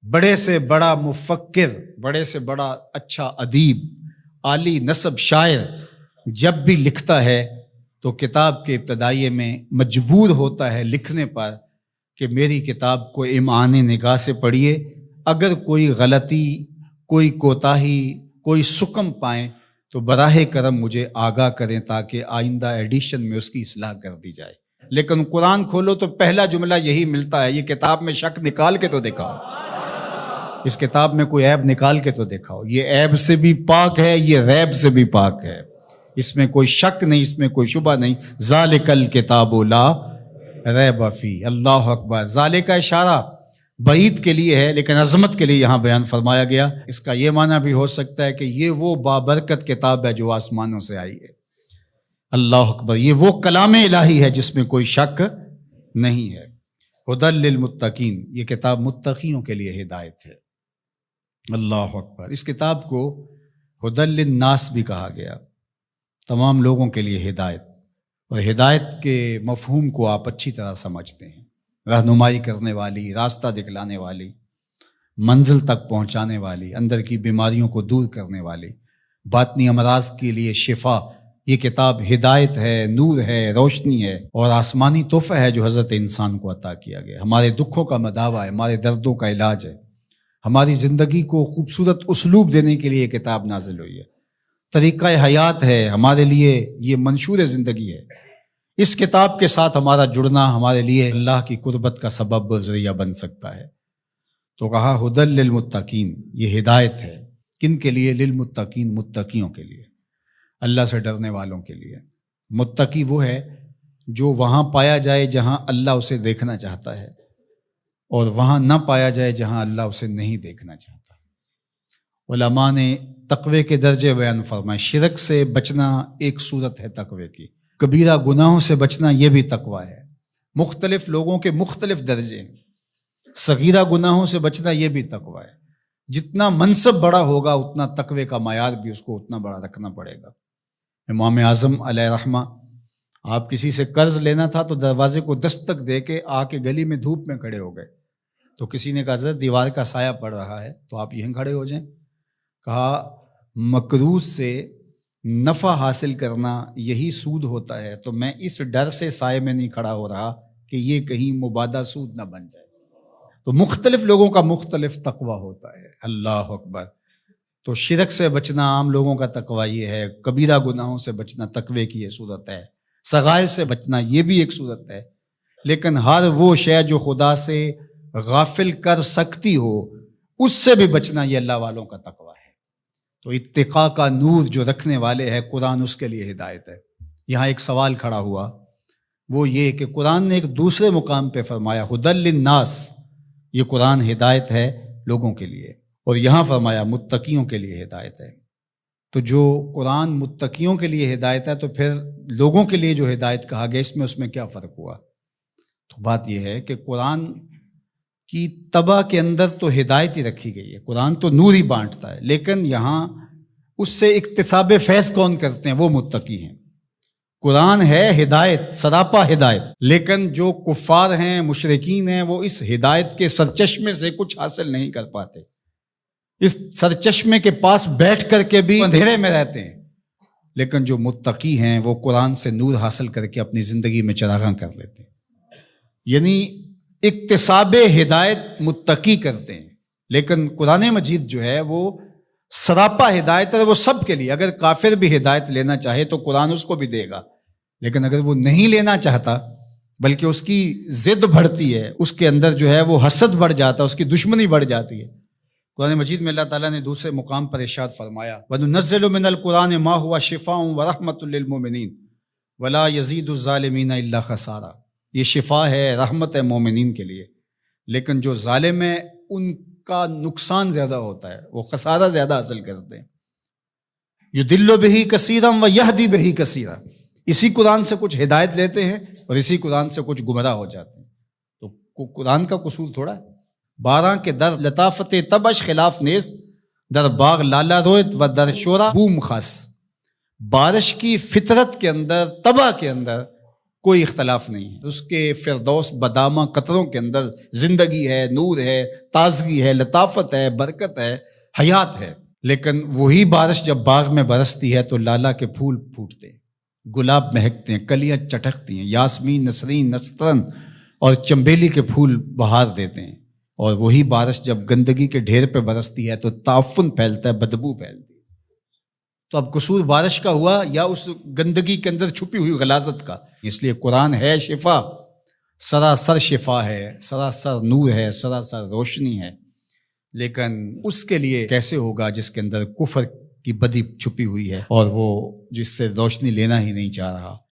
بڑے سے بڑا مفکر، بڑے سے بڑا اچھا ادیب، عالی نسب شاعر جب بھی لکھتا ہے تو کتاب کے ابتدائیے میں مجبور ہوتا ہے لکھنے پر کہ میری کتاب کو امعان نگاہ سے پڑھیے، اگر کوئی غلطی، کوئی کوتاہی، کوئی سکم پائیں تو براہ کرم مجھے آگاہ کریں تاکہ آئندہ ایڈیشن میں اس کی اصلاح کر دی جائے۔ لیکن قرآن کھولو تو پہلا جملہ یہی ملتا ہے، یہ کتاب میں شک نکال کے تو دکھاؤ، اس کتاب میں کوئی عیب نکال کے تو دکھاؤ، یہ عیب سے بھی پاک ہے، یہ ریب سے بھی پاک ہے، اس میں کوئی شک نہیں، اس میں کوئی شبہ نہیں۔ ذالک الکتاب لا ریب فیہ۔ اللہ اکبر۔ ذالک کا اشارہ بعید کے لیے ہے لیکن عظمت کے لیے یہاں بیان فرمایا گیا۔ اس کا یہ معنی بھی ہو سکتا ہے کہ یہ وہ بابرکت کتاب ہے جو آسمانوں سے آئی ہے۔ اللہ اکبر۔ یہ وہ کلام الہی ہے جس میں کوئی شک نہیں ہے۔ ھدی للمتقین، یہ کتاب متقیوں کے لیے ہدایت ہے۔ اللہ اکبر۔ اس کتاب کو ھدی للناس بھی کہا گیا، تمام لوگوں کے لیے ہدایت، اور ہدایت کے مفہوم کو آپ اچھی طرح سمجھتے ہیں، رہنمائی کرنے والی، راستہ دکھلانے والی، منزل تک پہنچانے والی، اندر کی بیماریوں کو دور کرنے والی، باطنی امراض کے لیے شفا۔ یہ کتاب ہدایت ہے، نور ہے، روشنی ہے، اور آسمانی تحفہ ہے جو حضرت انسان کو عطا کیا گیا۔ ہمارے دکھوں کا مداوع ہے، ہمارے دردوں کا علاج ہے، ہماری زندگی کو خوبصورت اسلوب دینے کے لیے یہ کتاب نازل ہوئی ہے، طریقہ حیات ہے، ہمارے لیے یہ منشور زندگی ہے۔ اس کتاب کے ساتھ ہمارا جڑنا ہمارے لیے اللہ کی قربت کا سبب و ذریعہ بن سکتا ہے۔ تو کہا ھدی للمتقین، یہ ہدایت ہے کن کے لیے؟ للمتقین، متقیوں کے لیے، اللہ سے ڈرنے والوں کے لیے۔ متقی وہ ہے جو وہاں پایا جائے جہاں اللہ اسے دیکھنا چاہتا ہے، اور وہاں نہ پایا جائے جہاں اللہ اسے نہیں دیکھنا چاہتا۔ علماء نے تقوی کے درجے بیان فرمائے۔ شرک سے بچنا ایک صورت ہے تقوی کی، کبیرہ گناہوں سے بچنا یہ بھی تقوی ہے۔ مختلف لوگوں کے مختلف درجے ہیں، صغیرہ گناہوں سے بچنا یہ بھی تقوی ہے۔ جتنا منصب بڑا ہوگا اتنا تقوی کا معیار بھی اس کو اتنا بڑا رکھنا پڑے گا۔ امام اعظم علیہ رحمہ، آپ کسی سے قرض لینا تھا تو دروازے کو دستک دے کے آ کے گلی میں دھوپ میں کھڑے ہو گئے، تو کسی نے کہا حضرت دیوار کا سایہ پڑ رہا ہے تو آپ یہیں کھڑے ہو جائیں۔ کہا مکروز سے نفع حاصل کرنا یہی سود ہوتا ہے، تو میں اس ڈر سے سائے میں نہیں کھڑا ہو رہا کہ یہ کہیں مبادہ سود نہ بن جائے۔ تو مختلف لوگوں کا مختلف تقوی ہوتا ہے۔ اللہ اکبر۔ تو شرک سے بچنا عام لوگوں کا تقوی یہ ہے، کبیرہ گناہوں سے بچنا تقوی کی یہ صورت ہے، صغائر سے بچنا یہ بھی ایک صورت ہے، لیکن ہر وہ شے جو خدا سے غافل کر سکتی ہو اس سے بھی بچنا یہ اللہ والوں کا تقوی ہے۔ تو اتقاء کا نور جو رکھنے والے ہیں قرآن، اس کے لیے ہدایت ہے۔ یہاں ایک سوال کھڑا ہوا، وہ یہ کہ قرآن نے ایک دوسرے مقام پہ فرمایا ھدی للناس، یہ قرآن ہدایت ہے لوگوں کے لیے، اور یہاں فرمایا متقیوں کے لیے ہدایت ہے۔ تو جو قرآن متقیوں کے لیے ہدایت ہے تو پھر لوگوں کے لیے جو ہدایت کہا گیا اس میں کیا فرق ہوا؟ تو بات یہ ہے کہ قرآن کی طبع کے اندر تو ہدایت ہی رکھی گئی ہے، قرآن تو نور ہی بانٹتا ہے، لیکن یہاں اس سے اکتساب فیض کون کرتے ہیں؟ وہ متقی ہیں۔ قرآن ہے ہدایت، سراپا ہدایت، لیکن جو کفار ہیں، مشرکین ہیں، وہ اس ہدایت کے سرچشمے سے کچھ حاصل نہیں کر پاتے، اس سرچشمے کے پاس بیٹھ کر کے بھی اندھیرے میں رہتے ہیں۔ لیکن جو متقی ہیں وہ قرآن سے نور حاصل کر کے اپنی زندگی میں چراغاں کر لیتے ہیں، یعنی اکتساب ہدایت متقی کرتے ہیں۔ لیکن قرآن مجید جو ہے وہ سراپا ہدایت ہے، وہ سب کے لیے۔ اگر کافر بھی ہدایت لینا چاہے تو قرآن اس کو بھی دے گا، لیکن اگر وہ نہیں لینا چاہتا بلکہ اس کی ضد بڑھتی ہے، اس کے اندر جو ہے وہ حسد بڑھ جاتا ہے، اس کی دشمنی بڑھ جاتی ہے۔ قرآن مجید میں اللہ تعالیٰ نے دوسرے مقام پر ارشاد فرمایا وَنُنَزِّلُ مِنَ الْقُرْآنِ مَا هُوَ شِفَاءٌ وَرَحْمَةٌ لِّلْمُؤْمِنِينَ وَلَا يَزِيدُ الظَّالِمِينَ إِلَّا خَسَارًا۔ یہ شفا ہے، رحمت ہے مومنین کے لیے، لیکن جو ظالم ہے ان کا نقصان زیادہ ہوتا ہے، وہ خسارہ زیادہ حاصل کرتے ہیں۔ يُضِلُّ بِهِ كَثِيرًا وَيَهْدِي بِهِ كَثِيرًا۔ اسی قرآن سے کچھ ہدایت لیتے ہیں اور اسی قرآن سے کچھ گمراہ ہو جاتے ہیں۔ تو قرآن کا قصور تھوڑا ہے۔ بارہ کے در لطافت تبش خلاف نیست، در باغ لالا رویت و در شورا بوم خاص۔ بارش کی فطرت کے اندر، طبع کے اندر کوئی اختلاف نہیں ہے، اس کے فردوس بدامہ قطروں کے اندر زندگی ہے، نور ہے، تازگی ہے، لطافت ہے، برکت ہے، حیات ہے۔ لیکن وہی بارش جب باغ میں برستی ہے تو لالا کے پھول پھوٹتے ہیں، گلاب مہکتے ہیں، کلیاں چٹکتی ہیں، یاسمین، نسرین، نسترن اور چنبیلی کے پھول بہار دیتے ہیں۔ اور وہی بارش جب گندگی کے ڈھیر پہ برستی ہے تو تعفن پھیلتا ہے، بدبو پھیلتی ہے۔ تو اب قصور بارش کا ہوا یا اس گندگی کے اندر چھپی ہوئی غلاظت کا؟ اس لیے قرآن ہے شفا، سراسر شفا ہے، سراسر نور ہے، سراسر روشنی ہے۔ لیکن اس کے لیے کیسے ہوگا جس کے اندر کفر کی بدی چھپی ہوئی ہے اور وہ جس سے روشنی لینا ہی نہیں چاہ رہا۔